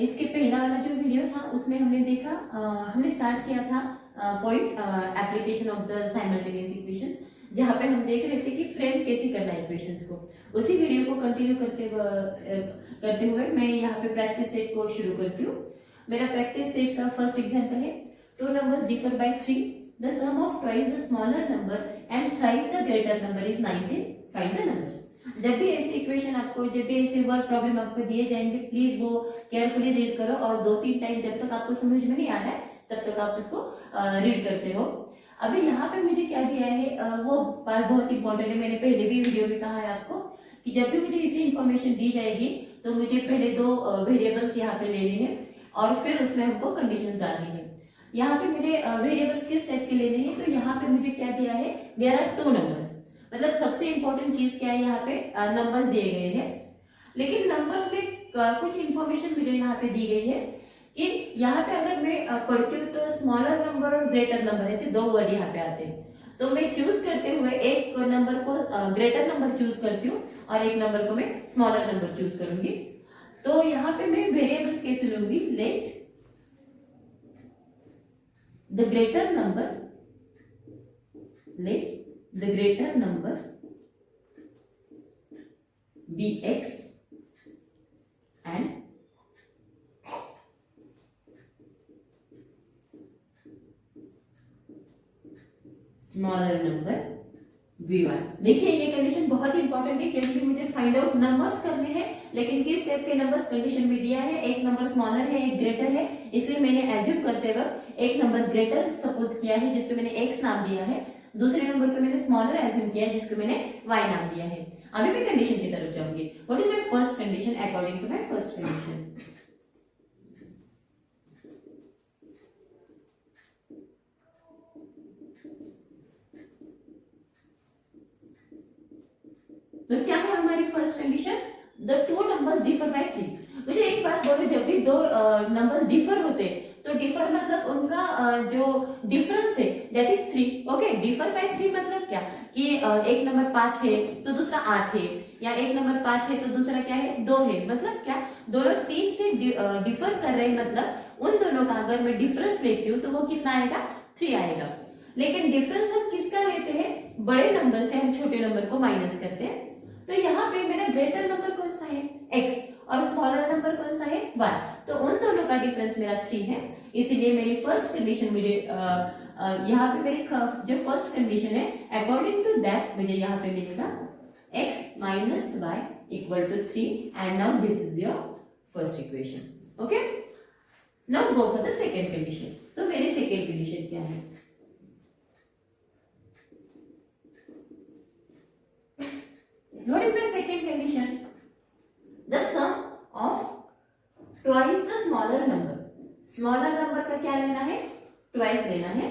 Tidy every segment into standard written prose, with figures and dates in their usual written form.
इसके पहला वाला जो वीडियो था उसमें हमने देखा, हमने स्टार्ट किया था point application of the simultaneous equations, जहाँ पे हम देख रहे थे कि फ्रेम कैसे करना है इक्वेशंस को। उसी वीडियो को कंटिन्यू करते हुए मैं यहाँ पे प्रैक्टिस सेट को शुरू करती हूँ। मेरा प्रैक्टिस सेट का फर्स्ट एग्जांपल है, two numbers differ by 3, the sum of twice the smaller number and thrice the greater number is 19, find the numbers. जब भी ऐसे इक्वेशन आपको, जब भी ऐसे वर्क प्रॉब्लम आपको दिए जाएंगे, प्लीज वो केयरफुली रीड करो और 2-3 टाइम जब तक आपको समझ में नहीं आ रहा है तब तक आप उसको रीड करते हो। अभी यहाँ पे मुझे क्या दिया है, वो पार्ट बहुत इंपॉर्टेंट है। मैंने पहले भी वीडियो में कहा है आपको कि जब भी मुझे इसी इंफॉर्मेशन दी जाएगी तो मुझे पहले 2 वेरिएबल्स यहाँ पे लेने हैं और फिर उसमें हमको कंडीशंस डालनी है। यहाँ पे मुझे वेरिएबल्स किस टाइप के लेने हैं, तो यहाँ पे मुझे क्या दिया है, देयर आर 2 नंबर्स। मतलब सबसे इंपॉर्टेंट चीज क्या है, यहाँ पे नंबर्स दिए गए हैं। लेकिन नंबर्स में कुछ इंफॉर्मेशन मुझे यहाँ पे दी गई है कि यहाँ पे अगर मैं पढ़ती हूँ तो स्मॉलर नंबर और ग्रेटर नंबर ऐसे 2 वर्ड यहाँ पे आते हैं। तो मैं चूज करते हुए एक नंबर को ग्रेटर नंबर चूज करती हूँ और एक नंबर को मैं स्मॉलर नंबर चूज करूंगी। तो यहाँ पे मैं वेरिएबल्स कैसे लूंगी, let the greater number, let the greater number be x and smaller number b1। देखिए ये कंडीशन बहुत इंपॉर्टेंट है क्योंकि मुझे फाइंड आउट नंबर्स करने हैं, लेकिन किस टाइप के नंबर्स कंडीशन में दिया है, एक नंबर स्मॉलर है, एक ग्रेटर है, इसलिए मैंने एज्यूम करते वक्त एक नंबर ग्रेटर सपोज किया है जिसको मैंने x नाम दिया है, दूसरे नंबर को मैंने स्मॉलर एज्यूम किया है जिसको मैंने y नाम दिया है। अभी मैं कंडीशन की तरफ जाऊंगी। What is my first condition according to my first condition, तो क्या है हमारी first condition, the 2 numbers differ by 3। मुझे एक बात बोलो, जब भी 2 नंबर्स डिफर होते तो डिफर मतलब उनका जो डिफरेंस है that is 3। Okay, differ by 3 मतलब क्या कि एक नंबर 5 है तो दूसरा 8 है, या एक नंबर 5 है तो दूसरा क्या है 2 है। मतलब क्या, दोनों 3 से डिफर कर रहे हैं, मतलब उन दोनों का अगर मैं डिफरेंस लेती हूँ तो वो कितना आएगा, 3 आएगा। लेकिन डिफरेंस हम किसका लेते हैं, बड़े नंबर से हम छोटे नंबर को माइनस करते हैं। तो यहाँ पे मेरा ग्रेटर नंबर कौन सा है, x, और स्मॉलर नंबर कौन सा है, y। तो उन दोनों का डिफरेंस मेरा 3 है, इसीलिए मेरी फर्स्ट कंडीशन मुझे यहाँ पे मेरी जो फर्स्ट कंडीशन है अकॉर्डिंग टू दैट मुझे यहाँ पे मिलेगा x minus y equal to 3 and now this is your first equation. Okay, now go for the second condition. तो मेरी सेकेंड कंडीशन क्या है, what is my second condition, the sum of twice the smaller number। Smaller number का क्या लेना है, twice लेना है,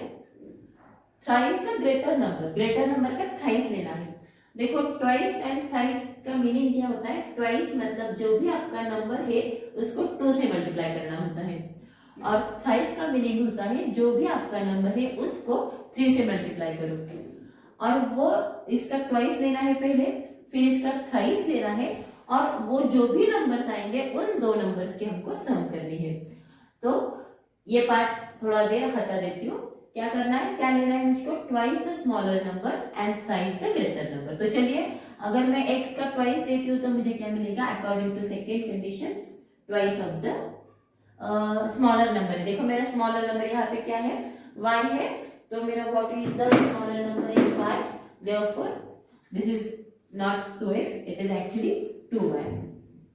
thrice the greater number, greater number का थ्राइस लेना है। देखो ट्वाइस एंड थ्राइस का मीनिंग क्या होता है, ट्वाइस मतलब जो भी आपका नंबर है उसको 2 से मल्टीप्लाई करना होता है, और थ्राइस का मीनिंग होता है जो भी आपका नंबर है उसको 3 से मल्टीप्लाई करो। और वो इसका ट्वाइस लेना है पहले, फिर इसका थ्राइस लेना है, और वो जो भी नंबर्स आएंगे उन 2 नंबर्स की हमको सम करनी है। तो ये पार्ट थोड़ा देर हटा देती हूँ। क्या करना है, क्या लेना है मुझको, twice the smaller number and thrice the greater number. तो चलिए, अगर मैं x का ट्वाइस लेती हूँ तो मुझे क्या मिलेगा, according to second condition twice of the smaller number. देखो मेरा स्मॉलर नंबर यहाँ पे क्या है, y है, तो मेरा what is the smaller number is y, therefore this is not 2x, it is actually 2y।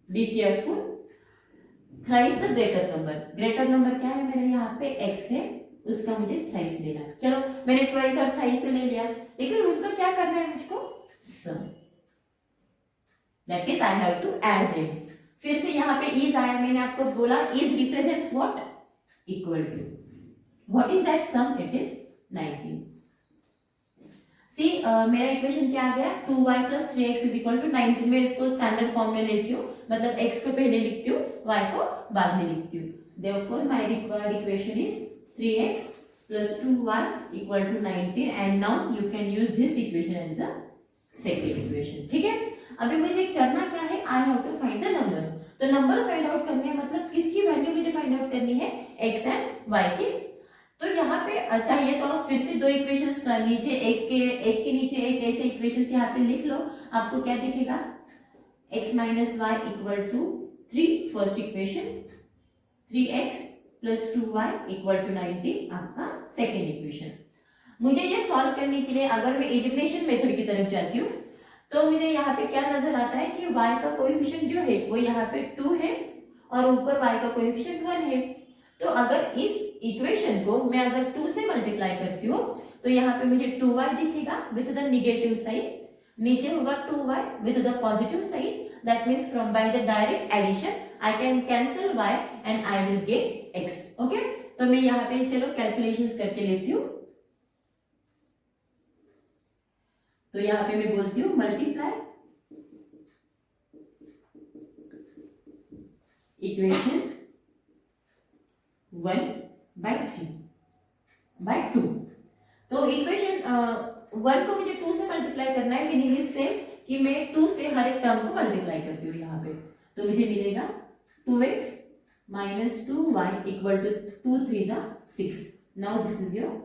Be careful। Thrice the greater number, greater number क्या है मेरे यहाँ पे x है, उसका मुझे थ्राइस लेना है। चलो मैंने ट्वाइस और थ्राइस तो ले लिया, लेकिन उनका क्या करना है मुझको, sum, that is I have to add them. फिर से यहाँ पे इज आया, मैंने आपको बोला is represents what, equal to, what is that sum, it is 19। See मेरा इक्वेशन क्या आ गया, 2y plus 3x is equal to 19। मैं इसको स्टैंडर्ड फॉर्म में लेती हूँ, मतलब x को पहले लिखती हूँ, y को बाद में लिखती हूँ। Therefore my required equation is 3x plus 2y equal to 19 and now you can use this equation as a second equation। ठीक है, अभी मुझे करना क्या है, I have to find the numbers। तो नंबर्स फाइंड आउट करने हैं, मतलब किसकी वैल्यू मुझे फाइंड आउट करनी है, एक्स एंड वाई की। तो यहाँ पे चाहिए तो आप फिर से दो इक्वेशंस नीचे एक के नीचे एक ऐसे इक्वेशंस यहाँ पे लिख लो। आपको क्या दिखेगा, x minus y equal to 3 first equation, 3x plus 2y equal to 90 आपका सेकेंड इक्वेशन। मुझे ये सॉल्व करने के लिए अगर मैं एलिमिनेशन मेथड की तरफ जाती हूँ तो मुझे यहाँ पे क्या नजर आता है कि y का कोएफिशिएंट जो है वो यहाँ पे 2 है और ऊपर y का कोएफिशिएंट 1 है। तो अगर इस इक्वेशन को मैं अगर 2 से मल्टीप्लाई करती हूँ तो यहाँ पे मुझे 2y दिखेगा विद द नेगेटिव साइन, नीचे होगा 2y with the positive sign. That means from by the direct addition I can cancel y and I will get x। Okay, तो मैं यहाँ पे चलो कैलकुलेशंस करके लेती हूँ। तो यहाँ पे मैं बोलती हूँ मल्टीप्लाई इक्वेशन 1 by 3 by 2। तो इक्वेशन 1 को मुझे 2 से मल्टीप्लाई करना है, मीनिंग इज सेम कि मैं 2 से हर एक टर्म को मल्टीप्लाई करती हूँ यहाँ पे। तो मुझे मिलेगा 2x minus 2y equal to 2 3 6। Now this is your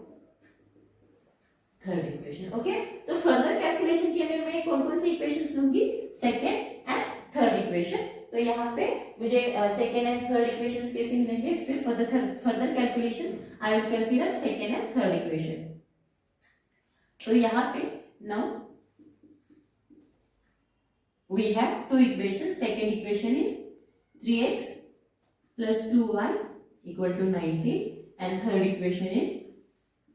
third equation. Okay, तो फर्दर कैलकुलेशन के लिए मैं कौन कौन सी इक्वेशंस लूंगी, सेकेंड एंड थर्ड इक्वेशन। तो यहाँ पे मुझे सेकेंड एंड थर्ड इक्वेशंस कैसे मिलेंगे, फिर further calculation I will consider second and third equation. तो यहाँ पे now we have two equation, second equation is 3x plus 2y equal to 90 and third equation is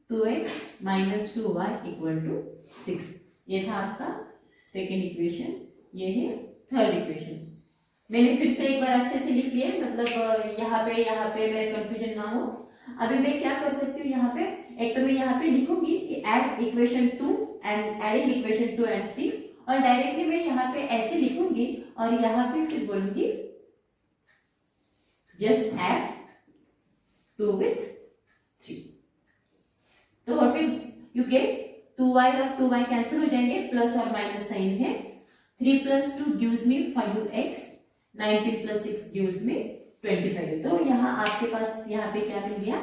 2x minus 2y equal to 6। ये था आपका second equation, ये है third equation. मैंने फिर से एक बार अच्छे से लिख लिया, मतलब यहाँ पे मेरे कंफ्यूजन ना हो। अभी मैं क्या कर सकती हूँ, यहाँ पे एक तो मैं यहाँ पे लिखूंगी कि add equation 2 and adding equation 2 and 3, और डायरेक्टली मैं यहाँ पे ऐसे लिखूंगी और यहाँ पे फिर बोलूंगी जस्ट ऐड 2 with 3। तो what will you get, 2y और 2y कैंसिल हो जाएंगे, प्लस और माइनस साइन है। 3 plus 2 gives me 5x, 19 plus 6 gives me 25। तो यहाँ आपके पास यहाँ पे क्या मिल गया,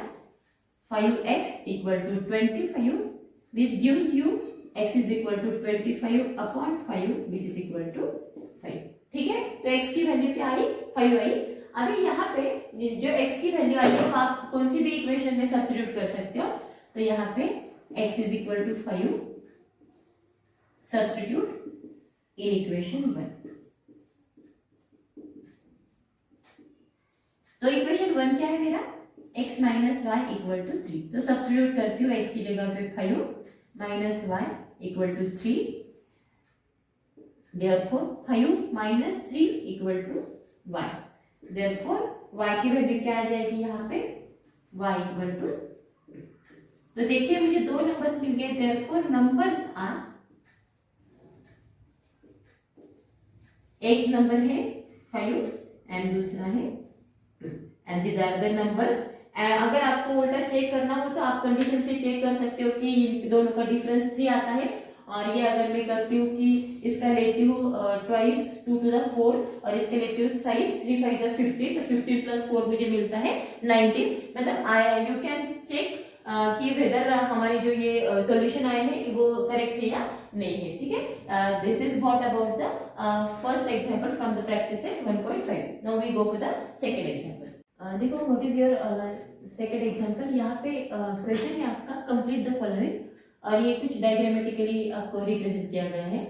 5x equal to 25 which gives you x is equal to 25 upon 5 which is equal to 5। ठीक है, तो x की वैल्यू क्या आई, 5 आई। अभी यहाँ पे जो x की वैल्यू आई है वो आप कौन सी भी इक्वेशन में सब्स्टिट्यूट कर सकते हो। तो यहाँ पे x is equal to 5 substitute in equation 1। तो इक्वेशन 1 क्या है मेरा, x minus y equal to 3। तो सब्स्टिट्यूट करती हूँ, x की जगह पे 5 minus y equal to 3, therefore 5 minus 3 equal to y। Therefore y की वैल्यू क्या आ जाएगी यहाँ पे, y इक्वल टू, तो देखिए मुझे दो नंबर्स मिल गए, देयरफॉर नंबर्स आर, एक नंबर है 5 एंड दूसरा है 2 and these are the numbers. अगर आपको उल्टा चेक करना हो तो आप कंडीशन से चेक कर सकते हो कि इन दोनों का डिफरेंस 3 आता है। और ये अगर मैं करती हूँ कि इसका लेती हूँ ट्वाइस 2 to the 4 और इसके लेती हूँ साइज 3 5 is 50, तो 50 plus 4 मुझे मिलता है 19। मतलब यू कैन चेक कि वेदर हमारी जो ये सॉल्यूशन आए हैं वो करेक्ट है या नहीं है। ठीक है, this is what about the first example from the practice set 1.5। Now we go for the second example. देखो what is your second example. यहाँ पे क्वेश्चन है आपका कंप्लीट द फॉलोइंग, और ये कुछ डायग्रामेटिकली आपको रिप्रेजेंट किया गया है।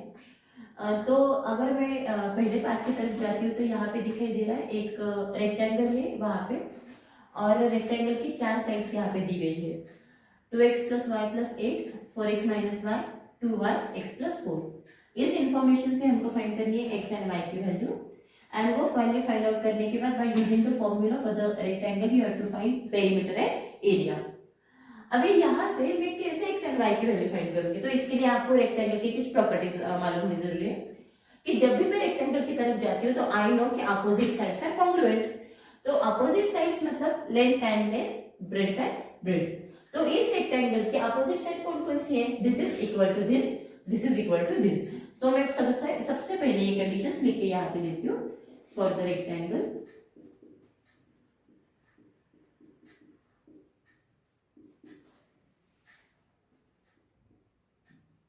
तो अगर मैं पहले पार्ट की तरफ जाती हूँ तो यहाँ पे दिखाई दे रहा है एक रेक्टेंगल है वहाँ पे, और रेक्टेंगल की 4 साइड्स यहाँ पे दी गई है। 2x plus y plus 8, 4x minus y, 2y, x plus 4। इस इंफॉर्मेशन से हमको फाइंड करनी है x एंड y की वैल्यू, एंड वो फाइनली फाइंड आउट करने के बाद by using the formula for the rectangle you have to find perimeter and area. अभी यहाँ से मैं कैसे x एंड y की वैल्यू फाइंड करूंगी, तो इसके लिए आपको रेक्टेंगल की कुछ प्रॉपर्टीज मालूम होनी जरूरी है कि जब भी मैं रेक्टेंगल की तरफ जाती हूँ तो आई नो कि अपोजिट साइड्स आर कॉन्ग्रुएंट। तो अपोजिट साइड्स मतलब length and length, breadth and breadth. तो इस रेक्टेंगल के अपोजिट साइड कौन कौन सी है, this is equal to this is equal to this. तो मैं सबसे पहले ये कंडीशंस लिख के यहाँ पे देती हूँ। for the rectangle.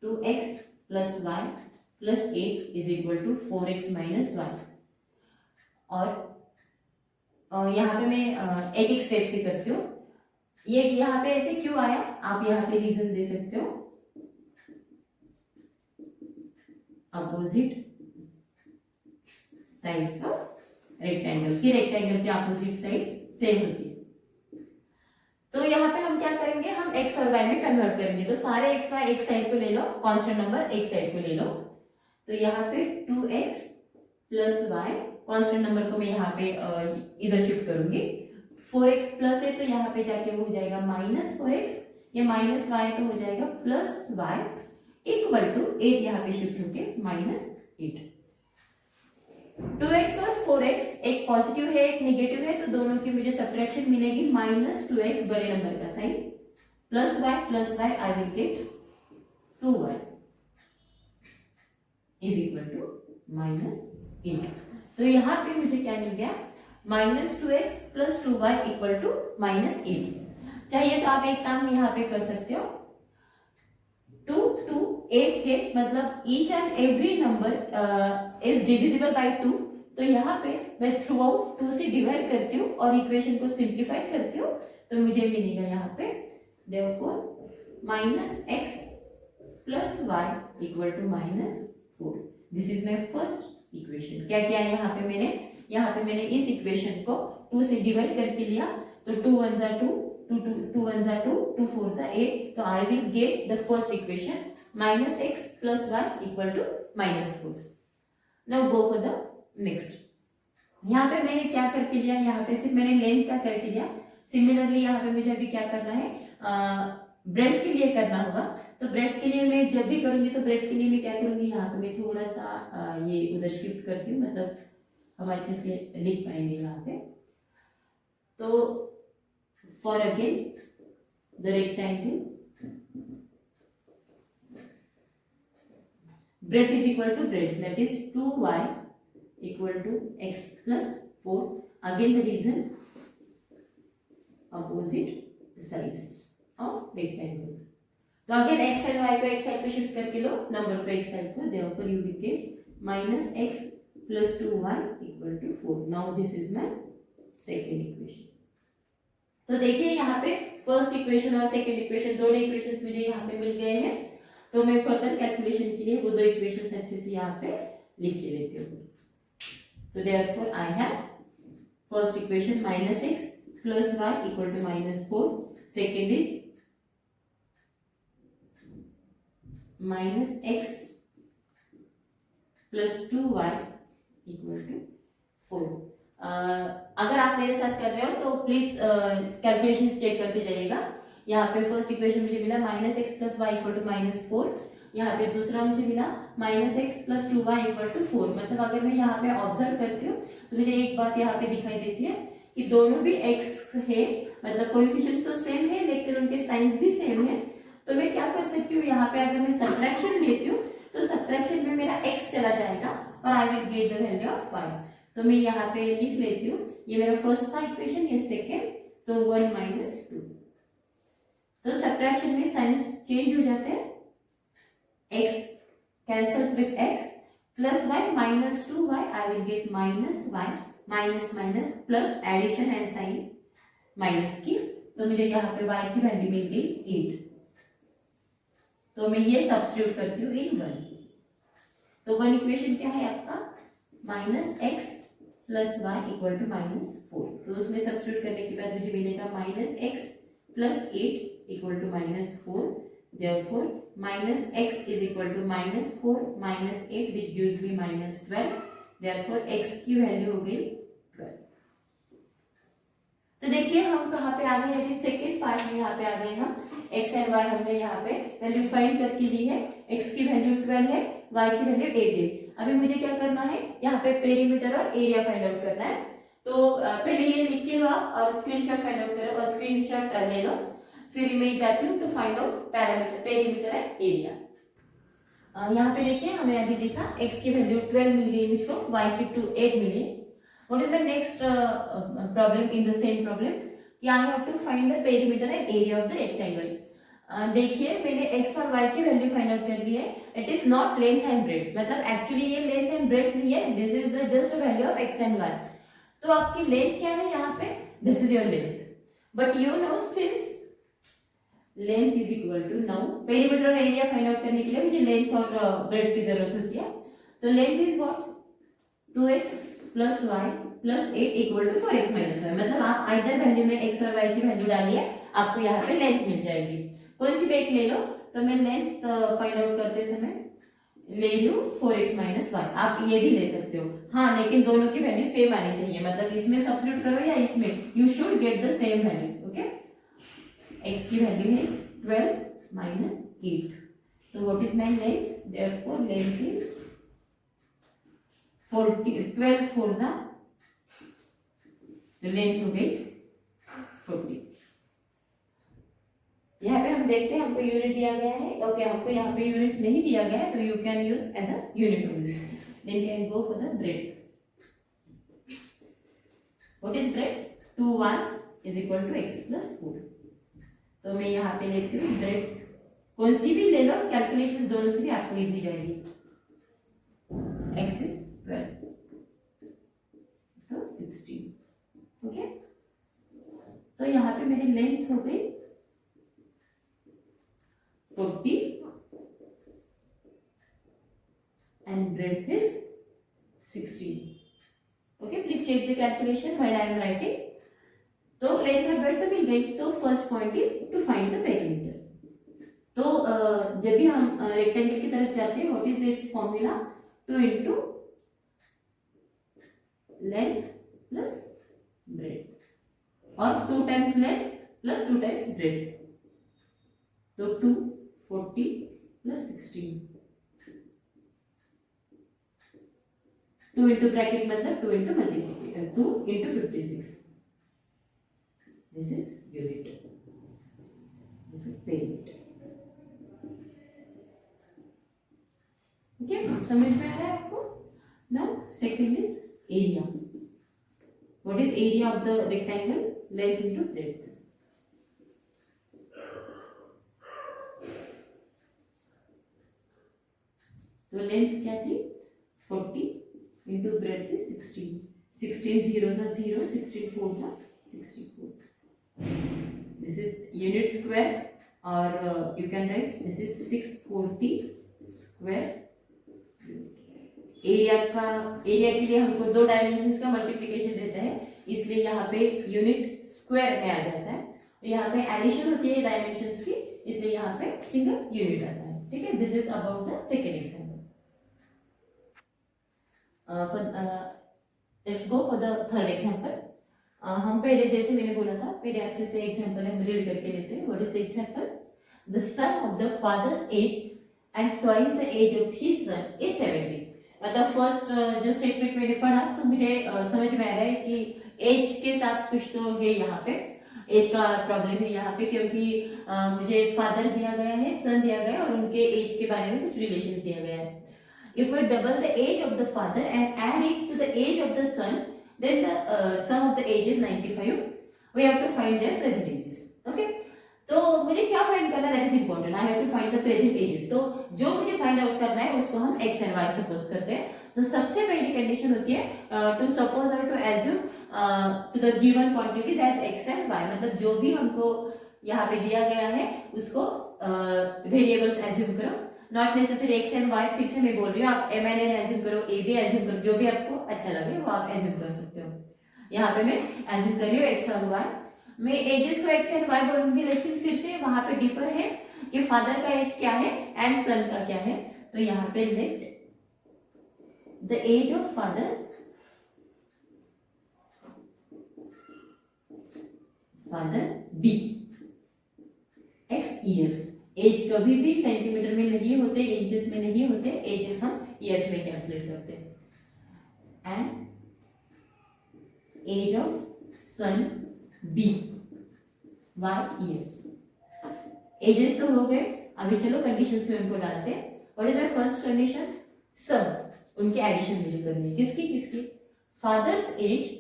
Two x plus y plus 8 is equal to 4x minus y. और यहाँ पे मैं एक एक स्टेप से करती हूँ। ये यहाँ पे ऐसे क्यों आया, आप यहाँ पे रीजन दे सकते हो। अपोजिट साइड्स ऑफ रेक्टेंगल की, रेक्टेंगल की अपोजिट साइड्स सेम होती है। तो यहाँ पे हम क्या करेंगे, हम x और y में कन्वर्ट करेंगे। तो सारे x y एक साइड को ले लो, कांस्टेंट नंबर एक साइड को ले लो। तो यहाँ पे 2x plus Y, constant number को मैं यहाँ पे इधर शिफ्ट करूंगी। 4x प्लस है तो यहाँ पे जाके वो हो जाएगा माइनस 4x, ये माइनस वाई तो हो जाएगा प्लस वाई इक्वल टू 8, यहाँ पे शिफ्ट होके माइनस 8। 2x और 4x एक पॉजिटिव है एक नेगेटिव है, तो दोनों की मुझे सब्ट्रैक्शन मिलेगी। माइनस 2x बड़े नंबर का sign plus y I will get 2y is equal to minus 8। तो यहाँ पे मुझे क्या मिल गया, minus 2x plus 2y equal to minus 8। चाहिए तो आप एक काम यहाँ पे कर सकते हो, 2 2 8 है, मतलब each and every number is divisible by 2। तो यहाँ पे मैं थ्रू आउट 2 से डिवाइड करती हूँ और इक्वेशन को सिंप्लीफाई करती हूँ, तो मुझे मिलेगा यहाँ पे therefore minus x plus y equal to minus 4। This is my first equation. क्या किया यहाँ पे मैंने इस इक्वेशन को 2 से डिवाइड करके लिया, तो 2 1 जा 2, 2 1 जा 2, 2 4 जा 8। तो I will get the first equation minus x plus y equal to minus 4। Now go for the next. यहाँ पे मैंने क्या करके लिया, यहाँ पे सिर्फ मैंने लेंथ का करके लिया। सिमिलरली यहाँ पे मुझे अभी क्या करना है, ब्रेड के लिए करना होगा। तो ब्रेड के लिए मैं जब भी करूंगी तो ब्रेड के लिए मैं क्या करूंगी, यहाँ पे मैं थोड़ा सा ये उधर शिफ्ट करती हूँ, मतलब हम अच्छे से लिख पाएंगे यहाँ पे। तो for again the rectangle breadth is equal to breadth, that is 2y equal to x plus 4. Again the reason opposite sides of rectangle. तो अगेन x and y को एक साइड पे शिफ्ट करके लो, नंबर को एक साइड पे, therefore you will get minus x plus 2y equal to 4. Now this is my second equation. तो देखिए यहाँ पे फर्स्ट इक्वेशन और सेकंड इक्वेशन, दोनों इक्वेशंस मुझे यहाँ पे मिल गए हैं। तो मैं फर्दर कैलकुलेशन के लिए वो दो इक्वेशंस अच्छे से यहाँ पे लिख के लेती हूँ। तो therefore I have first equation minus x plus y equal to minus 4, second is minus x plus 2y equal to 4। अगर आप मेरे साथ कर रहे हो तो प्लीज कैलकुलेशन चेक करते जाइएगा। यहाँ पे फर्स्ट इक्वेशन मुझे मिला minus x plus y equal to minus 4, यहाँ पे दूसरा मुझे मिला minus x plus 2y equal to 4। मतलब अगर मैं यहाँ पे ऑब्जर्व करती हूँ तो मुझे एक बात यहाँ पे दिखाई देती है कि दोनों भी x है, मतलब कोएफिशिएंट्स तो सेम है लेकिन उनके साइंस भी सेम है। तो मैं क्या कर सकती हूँ, यहाँ पे अगर मैं सब्ट्रैक्शन लेती हूँ तो सब्ट्रैक्शन में मेरा x चला जाएगा और आई will get the value of y। तो मैं यहाँ पे लिख लेती हूँ, ये मेरा फर्स्ट था इक्वेशन, ये सेकेंड, तो 1 माइनस 2। तो सब्ट्रैक्शन में साइंस चेंज हो जाते हैं, x cancels with x plus y minus 2y, I will get minus y, minus minus plus addition and sign minus की। तो मुझे यहाँ पे y की वैल्यू मिल गई 8। तो मैं ये सब्स्टिट्यूट करती हूँ इन 1। तो 1 इक्वेशन क्या है आपका, minus x plus y equal to minus 4। तो उसमें सब्स्टिट्यूट करने के बाद मुझे मिलेगा minus x plus 8 equal to minus 4. Therefore, minus x is equal to minus 4 minus 8, which gives me minus 12. Therefore, x की वैल्यू हो गई 12। तो देखिए हम कहाँ पे आ गए, अभी सेकेंड पार्ट में यहाँ पे आ गए हम। x एंड y हमने यहाँ पे वैल्यू फाइंड करके ली है, x की वैल्यू 12 है, y की वैल्यू 8 है। अभी मुझे क्या करना है, यहाँ पे पेरीमीटर और एरिया फाइंड आउट करना है। तो पहले ये लिख के लो आप और स्क्रीनशॉट फाइंड आउट करो और स्क्रीनशॉट ले लो, फिर मैं जाती हूँ to find out parameter, perimeter and area. यहाँ पे देखिए हमें अभी देखा x की वैल्यू 12 मिल गई मुझको, y की 8 मिली। What is my next problem in the same problem कि I have to find the perimeter and area of the rectangle. देखिए मैंने x और y की वैल्यू फाइंड आउट कर ली है। It is not length and breadth, मतलब actually ये लेंथ एंड ब्रेड्थ नहीं है, this is the just value of x and y। तो आपकी लेंथ क्या है यहाँ पे, this is your length, but you know since length is equal to, now perimeter और एरिया फाइंड आउट करने के लिए मुझे लेंथ और ब्रेड्थ की जरूरत होती है। तो length is what, 2x plus y plus 8 equal to 4x minus y. मतलब आप आइदर वैल्यू में x और y की वैल्यू डालिए, आपको यहाँ पे लेंथ मिल जाएगी। कोई सी भी एक ले लो। तो मैं लेंथ फाइंड आउट करते समय ले लूं 4x माइनस वाई, आप ये भी ले सकते हो। हाँ लेकिन दोनों की वैल्यू सेम आनी चाहिए, मतलब इसमें सब्स्टिट्यूट करो या इसमें, you should get the same values. Okay, x की वैल्यू है 12 माइनस 8, तो what is my length, therefore length is 40, 12 4 जा, तो लेंथ हो गई 40। यहाँ पे हम देखते हैं हमको यूनिट दिया गया है। ओके, हमको यहाँ पे यूनिट नहीं दिया गया है, तो you can use as a unit only. Then can go for the breadth. What is breadth, 2 1 is equal to x plus 4। तो मैं यहाँ पे लेती हूँ ब्रेड्थ, कौन सी भी ले लो, कैलकुलेशंस दोनों से भी आपको इजी जाएगी। x इज 12 तो 16। ओके, तो यहाँ पे मेरी लेंथ हो गई 40 and breadth is 16. Okay, please check the calculation while I am writing. तो लेंथ और ब्रेड्थ मिल गई, तो first point is to find the perimeter. तो जब भी हम रेक्टेंगल की तरफ जाते हैं, what is its formula, 2 into length plus breadth, और 2 times length plus 2 times breadth, तो 2 40 plus 16, 2 into bracket मतलब 2 into multiplication, 2 into 56. This is unit. This is perimeter. Okay, समझ में आ रहा है आपको? Now second is area. What is area of the rectangle? Length into breadth. तो length क्या थी 40 इंटू ब्रेड्थ थी 16, 16 0 सा 0, 16 4 सा 64। दिस इज यूनिट स्क्वायर, और you can write this is 640 square. Area के लिए हमको 2 डायमेंशंस का मल्टीप्लिकेशन देता है, इसलिए यहाँ पे यूनिट स्क्वायर में आ जाता है। यहाँ पे एडिशन होती है डायमेंशंस की, इसलिए यहाँ पे सिंगल यूनिट आता है। ठीक है, this is about the second example. Let's go for the third example. हम पहले जैसे मैंने बोला था, पहले अच्छे से एग्जाम्पल हम रीड करके लेते हैं। What is the example, the sum of the father's age and twice the age of his son is 70। मतलब फर्स्ट जो स्टेटमेंट मैंने पढ़ा तो मुझे समझ में आ रहा है कि एज के साथ कुछ तो है, यहाँ पे एज का प्रॉब्लम है यहाँ पे, क्योंकि मुझे फादर दिया गया है, सन दिया गया है, और उनके एज के बारे में कुछ रिलेशंस दिया गया है। If we double the age of the father and add it to the age of the son, then the sum of the age is 95. We have to find their present ages. Okay? तो मुझे क्या find करना है, that is important. I have to find the present ages. तो जो मुझे find out करना है उसको हम x and y सपोज करते हैं। तो सबसे पहली कंडीशन होती है टू सपोज और to assume to the given quantities as x and y। मतलब जो भी हमको यहाँ पे दिया गया है उसको वेरिएबल्स एज्यूम करो, not necessary x and y। फिर से मैं बोल रही हूँ, आप m and n एज्यूम करो, a भी एज्यूम करो, जो भी आपको अच्छा लगे वो आप एज्यूम कर सकते हो। यहाँ पे मैं एज्यूम कर रही हूँ x और y। मैं एजेस को x एंड y बोलूंगी, लेकिन फिर से वहां पे डिफर है कि फादर का एज क्या है एंड सन का क्या है। तो यहाँ पे let the age of father be x years. Age कभी भी सेंटीमीटर में नहीं होते, इंचेस में नहीं होते, एजेस हम ईयर्स में कैलकुलेट करते हैं। And age of son be y years. Ages तो हो गए, अभी चलो कंडीशंस में उनको डालते हैं। What is the first condition, sum, उनके एडिशन मुझे करनी है। किसकी किसकी, father's age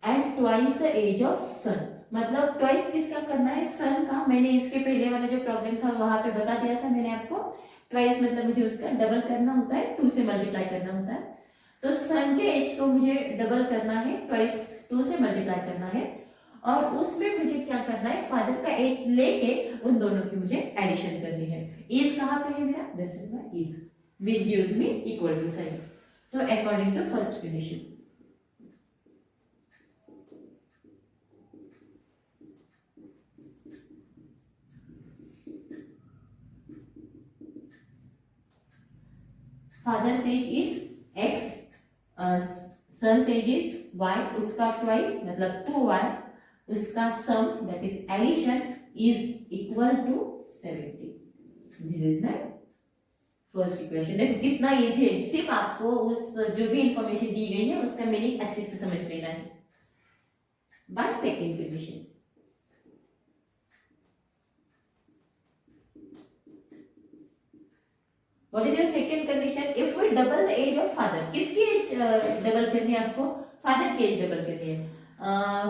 and twice the age of son. मतलब ट्वाइस किसका करना है, सन का। मैंने इसके पहले वाला जो प्रॉब्लम था वहां पे बता दिया था मैंने आपको। ट्वाइस मतलब मुझे उसका डबल करना होता है, 2 से मल्टीप्लाई करना होता है। तो सन के एज को मुझे डबल करना है, ट्वाइस 2 से मल्टीप्लाई करना है, और उसमें मुझे क्या करना है, फादर का एज लेके उन दोनों की मुझे एडिशन करनी है। इज कहाँ पे है मेरा, this is my is which gives me equal to sign. तो according to first condition, father's age is x, son's age is y, उसका ट्वाइस मतलब 2y, उसका sum that is addition is equal to 70। This is my first equation. देखो कितना easy है, सिर्फ आपको उस जो भी इंफॉर्मेशन दी गई है उसका मीनिंग अच्छे से समझ लेना है। By second condition, What is your second condition? If we double the age of father, किसकी एज डबल करनी है आपको, फादर की एज डबल करनी है।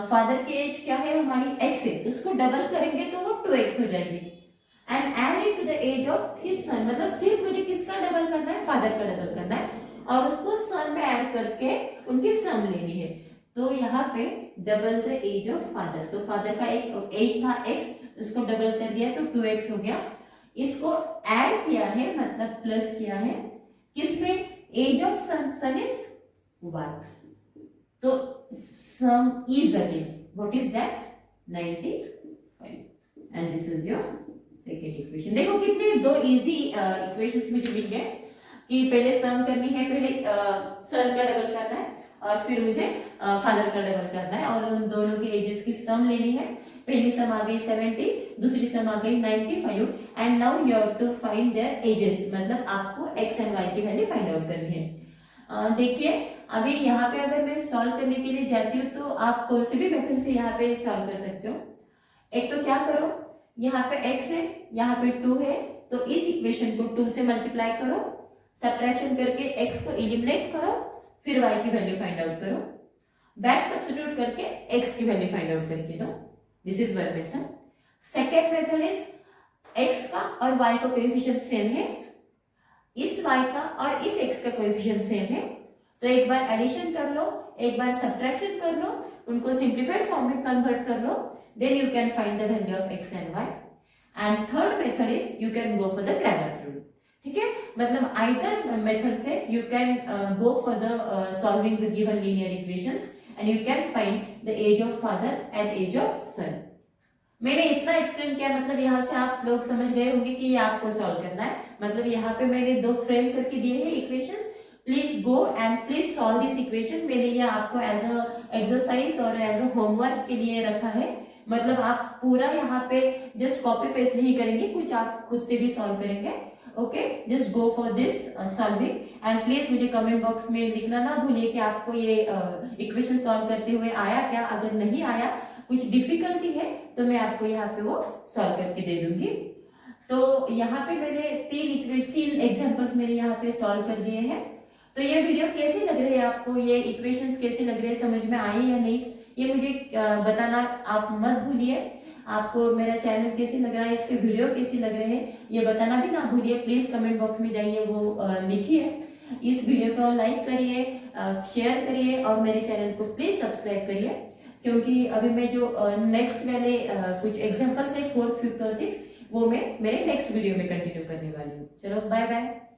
फादर की एज क्या है हमारी, x है, उसको डबल करेंगे तो वो 2x हो जाएगी। And add it to the age of his son, मतलब सिर्फ मुझे किसका डबल करना है, फादर का डबल करना है, और उसको सन में ऐड करके उनकी सम लेनी है। तो यहाँ पे double the age of father, तो फादर का एक एज था x, उसको डबल कर दिया तो 2x हो गया। इसको ऐड किया है मतलब प्लस किया है किसमें, age of son, son is 1, तो sum is again what is that 95, and this is your second equation. देखो कितने दो इजी इक्वेशंस मुझे मिल गए कि पहले सम करनी है, पहले सन का डबल करना है और फिर मुझे फादर का डबल करना है, और उन दोनों के एजेस की सम लेनी है। पहली सम आ गई 70, दूसरी सम आ गई 95, and now you have to find their ages, मतलब आपको x एंड y की वैल्यू फाइंड आउट करनी है। देखिए अभी यहाँ पे अगर मैं सॉल्व करने के लिए जाती हूँ तो आप कोई से भी मेथड से यहाँ पे सॉल्व कर सकते हो। एक तो क्या करो, यहाँ पे x है, यहाँ पे 2 है, तो इस इक्वेशन को 2 से मल्टीप्लाई करो, सब्ट्रैक्शन करके x को एलिमिनेट करो, फिर y की वैल्यू फाइंड आउट करो, बैक सब्स्टिट्यूट करके x की वैल्यू फाइंड आउट करके दो। This is one method. Second method is x का और y का कोएफिशिएंट सेम है, इस y का और इस x का कोएफिशिएंट सेम है, तो एक बार एडिशन कर लो, एक बार सब्ट्रैक्शन कर लो, उनको सिंप्लीफाइड फॉर्म में कन्वर्ट कर लो, then you can find the value of x and y। And third method is you can go for the Cramer's rule. ठीक है, मतलब आइदर मेथड से you can go for the solving the given linear equations and you can find the age of father and age of son. मैंने इतना explain किया, मतलब यहाँ से आप लोग समझ गए होंगे कि ये आपको सॉल्व करना है। मतलब यहाँ पे मैंने 2 फ्रेम करके दिए हैं equations, please go and please solve this equation. मैंने ये आपको एज अ एक्सरसाइज और एज अ होमवर्क के लिए रखा है। मतलब आप पूरा यहाँ पे जस्ट कॉपी पेस्ट नहीं करेंगे, कुछ आप खुद से भी सॉल्व करेंगे। Okay, just go for this solving and please मुझे कमेंट बॉक्स में लिखना ना भूलिए कि आपको ये इक्वेशन सॉल्व करते हुए आया क्या। अगर नहीं आया, कुछ डिफिकल्टी है, तो मैं आपको यहाँ पे वो सॉल्व करके दे दूंगी। तो यहाँ पे मैंने 3 एग्जांपल्स मेरे यहाँ पे सॉल्व कर दिए हैं। तो ये वीडियो कैसे लग रही है आपको, ये इक्वेशंस कैसे लग रहे हैं, समझ में आई या नहीं, ये मुझे बताना आप मत भूलिए। आपको मेरा चैनल कैसे लग रहा है, इसके वीडियो कैसे लग रहे हैं, ये बताना भी ना भूलिए। प्लीज कमेंट बॉक्स में जाइए, वो लिखिए। इस वीडियो को लाइक करिए, शेयर करिए और मेरे चैनल को प्लीज सब्सक्राइब करिए, क्योंकि अभी मैं जो नेक्स्ट वाले कुछ एग्जांपल्स है 4th, 5th और 6th, वो मैं मेरे नेक्स्ट वीडियो में कंटिन्यू करने वाली हूँ। चलो बाय बाय।